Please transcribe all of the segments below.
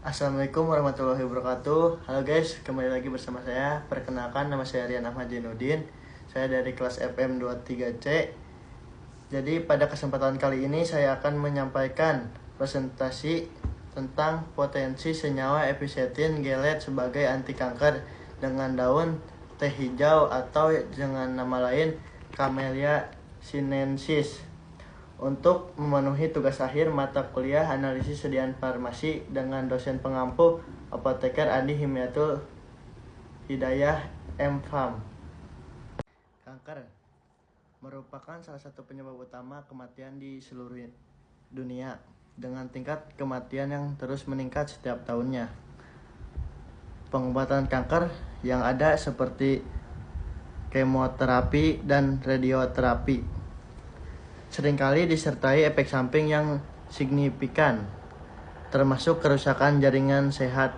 Assalamualaikum warahmatullahi wabarakatuh. Halo guys, kembali lagi bersama saya. Perkenalkan, nama saya Rian Ahmad Jainuddin. Saya dari kelas FM 23C. Jadi pada kesempatan kali ini saya akan menyampaikan presentasi tentang potensi senyawa episetin gelet sebagai anti kanker dengan daun teh hijau atau dengan nama lain Camellia sinensis. Untuk memenuhi tugas akhir mata kuliah analisis sediaan farmasi dengan dosen pengampu apoteker Adi Himyatul Hidayah M.Fam. Kanker merupakan salah satu penyebab utama kematian di seluruh dunia dengan tingkat kematian yang terus meningkat setiap tahunnya. Pengobatan kanker yang ada seperti kemoterapi dan radioterapi seringkali disertai efek samping yang signifikan, termasuk kerusakan jaringan sehat,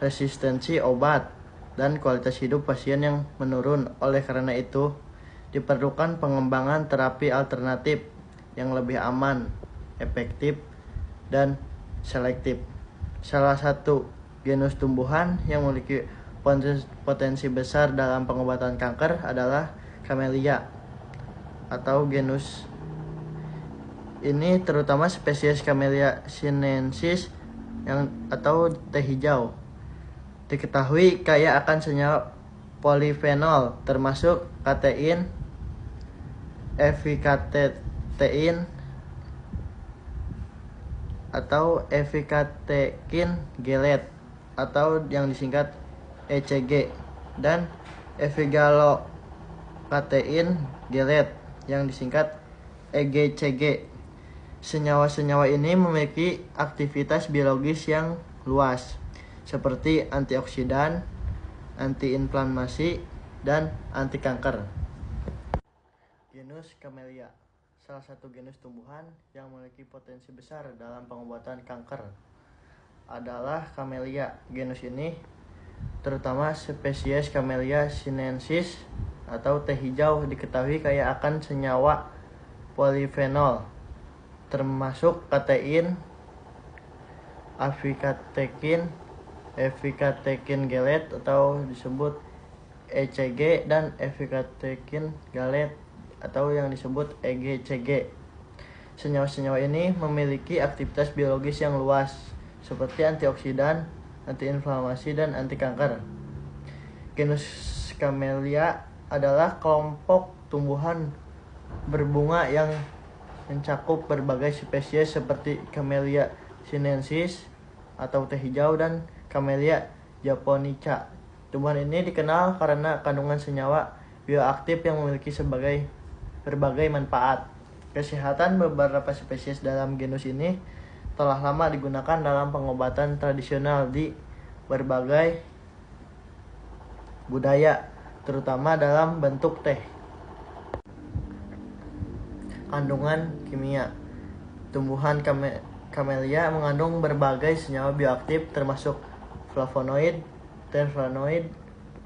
resistensi obat, dan kualitas hidup pasien yang menurun. Oleh karena itu, diperlukan pengembangan terapi alternatif yang lebih aman, efektif, dan selektif. Salah satu genus tumbuhan yang memiliki potensi besar dalam pengobatan kanker adalah Camellia atau genus ini, terutama spesies Camellia sinensis atau teh hijau. Diketahui kaya akan senyawa polifenol termasuk katein, evikatein atau evikatekin gelet atau yang disingkat ECG, dan evigalokatein gelet yang disingkat EGCG. Senyawa-senyawa ini memiliki aktivitas biologis yang luas, seperti antioksidan, antiinflamasi, dan anti kanker. Genus Camellia, salah satu genus tumbuhan yang memiliki potensi besar dalam pengobatan kanker, adalah Camellia. Genus ini, terutama spesies Camellia sinensis atau teh hijau, diketahui kaya akan senyawa polifenol termasuk katein, evikatekin gelet atau disebut ECG, dan evikatekin galet atau yang disebut EGCG. Senyawa-senyawa ini memiliki aktivitas biologis yang luas seperti antioksidan, antiinflamasi, dan anti kanker. Genus Camellia adalah kelompok tumbuhan berbunga yang mencakup berbagai spesies seperti Camellia sinensis atau teh hijau dan Camellia japonica. Tumbuhan ini dikenal karena kandungan senyawa bioaktif yang memiliki berbagai manfaat. Kesehatan beberapa spesies dalam genus ini telah lama digunakan dalam pengobatan tradisional di berbagai budaya, terutama dalam bentuk teh. Kandungan kimia. Tumbuhan Camellia mengandung berbagai senyawa bioaktif termasuk flavonoid, terpenoid,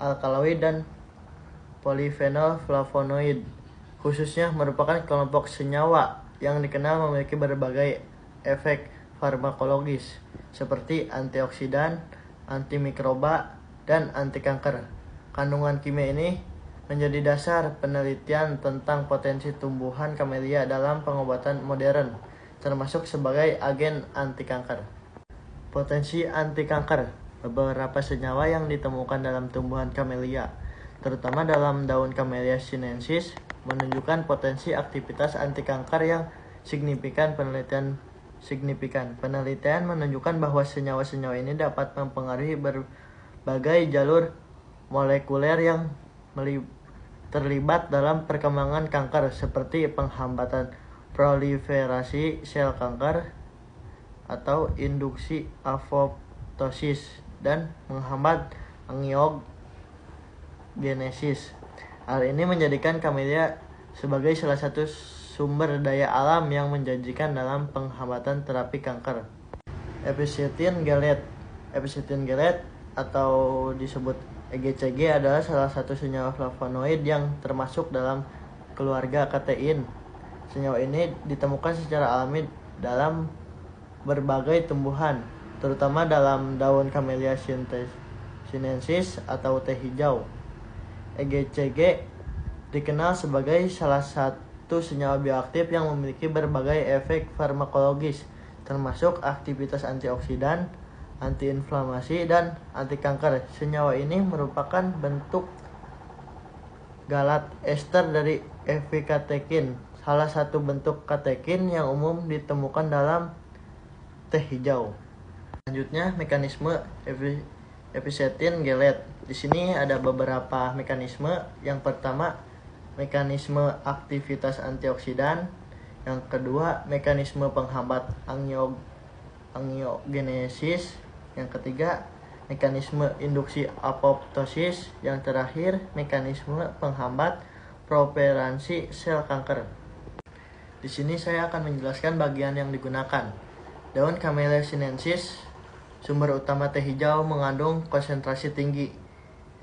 alkaloid, dan polifenol flavonoid. Khususnya merupakan kelompok senyawa yang dikenal memiliki berbagai efek farmakologis seperti antioksidan, antimikroba, dan anti kanker. Kandungan kimia ini menjadi dasar penelitian tentang potensi tumbuhan Camellia dalam pengobatan modern, termasuk sebagai agen anti kanker. Potensi anti kanker. Beberapa senyawa yang ditemukan dalam tumbuhan Camellia, terutama dalam daun Camellia sinensis, menunjukkan potensi aktivitas anti kanker yang signifikan. Penelitian menunjukkan bahwa senyawa-senyawa ini dapat mempengaruhi berbagai jalur molekuler yang terlibat dalam perkembangan kanker, seperti penghambatan proliferasi sel kanker atau induksi apoptosis dan menghambat angiogenesis. Hal ini menjadikan Camellia sebagai salah satu sumber daya alam yang menjanjikan dalam penghambatan terapi kanker. Episetin gelet atau disebut EGCG adalah salah satu senyawa flavonoid yang termasuk dalam keluarga katein. Senyawa ini ditemukan secara alami dalam berbagai tumbuhan, terutama dalam daun Camellia sinensis atau teh hijau. EGCG dikenal sebagai salah satu senyawa bioaktif yang memiliki berbagai efek farmakologis, termasuk aktivitas antioksidan, antiinflamasi, dan anti kanker. Senyawa ini merupakan bentuk galat ester dari epikatekin, salah satu bentuk katekin yang umum ditemukan dalam teh hijau. Selanjutnya, mekanisme episetin gelet. Di sini ada beberapa mekanisme. Yang pertama, mekanisme aktivitas antioksidan. Yang kedua, mekanisme penghambat angiogenesis. Yang ketiga, mekanisme induksi apoptosis. Yang terakhir, mekanisme penghambat proliferasi sel kanker. Di sini saya akan menjelaskan bagian yang digunakan. Daun Camellia sinensis, sumber utama teh hijau, mengandung konsentrasi tinggi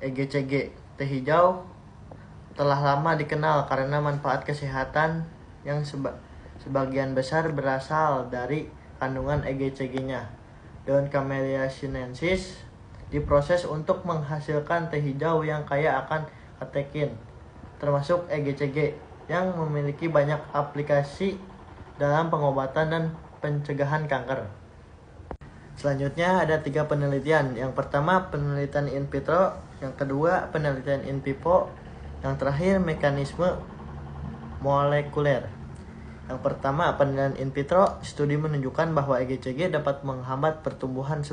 EGCG. Teh hijau telah lama dikenal karena manfaat kesehatan yang sebagian besar berasal dari kandungan EGCG-nya. Daun Camellia sinensis diproses untuk menghasilkan teh hijau yang kaya akan katekin, termasuk EGCG, yang memiliki banyak aplikasi dalam pengobatan dan pencegahan kanker. Selanjutnya ada 3 penelitian. Yang pertama, penelitian in vitro. Yang kedua, penelitian in vivo. Yang terakhir, mekanisme molekuler. Yang pertama, penelitian in vitro. Studi menunjukkan bahwa EGCG dapat menghambat pertumbuhan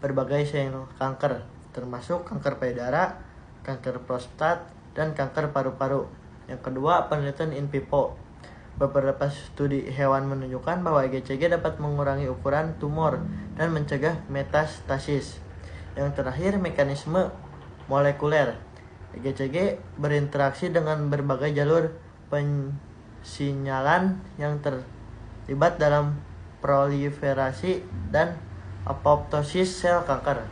berbagai sel kanker, termasuk kanker payudara, kanker prostat, dan kanker paru-paru. Yang kedua, penelitian in vivo. Beberapa studi hewan menunjukkan bahwa EGCG dapat mengurangi ukuran tumor dan mencegah metastasis. Yang terakhir, mekanisme molekuler. EGCG berinteraksi dengan berbagai jalur pensinyalan yang terlibat dalam proliferasi dan apoptosis sel kanker.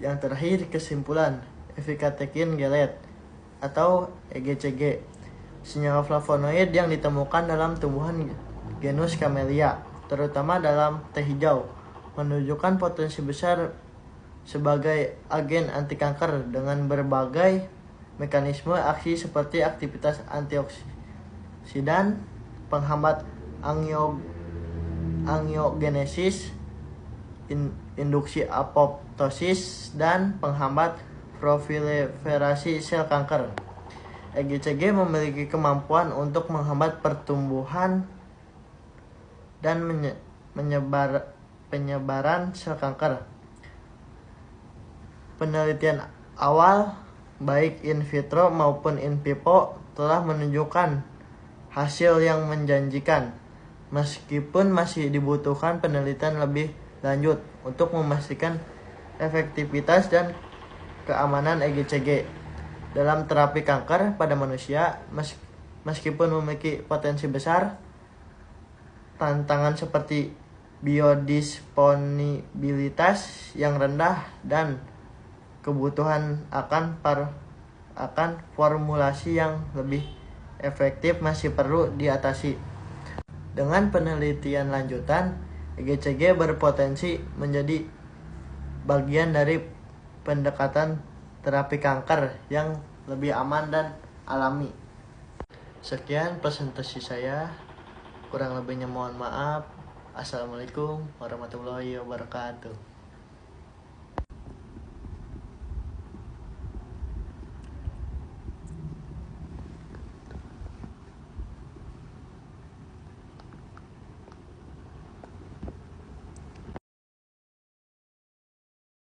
Yang terakhir, kesimpulan epikatekin gelet atau EGCG, senyawa flavonoid yang ditemukan dalam tumbuhan genus Camellia, terutama dalam teh hijau, menunjukkan potensi besar sebagai agen anti kanker dengan berbagai mekanisme aksi seperti aktivitas antioksidan, penghambat angiogenesis, induksi apoptosis, dan penghambat proliferasi sel kanker. EGCG memiliki kemampuan untuk menghambat pertumbuhan dan penyebaran sel kanker. Penelitian awal, baik in vitro maupun in vivo, telah menunjukkan hasil yang menjanjikan, meskipun masih dibutuhkan penelitian lebih lanjut untuk memastikan efektivitas dan keamanan EGCG dalam terapi kanker pada manusia. Meskipun memiliki potensi besar, tantangan seperti biodisponibilitas yang rendah dan kebutuhan akan formulasi yang lebih efektif masih perlu diatasi. Dengan penelitian lanjutan, EGCG berpotensi menjadi bagian dari pendekatan terapi kanker yang lebih aman dan alami. Sekian presentasi saya, kurang lebihnya mohon maaf. Assalamualaikum warahmatullahi wabarakatuh.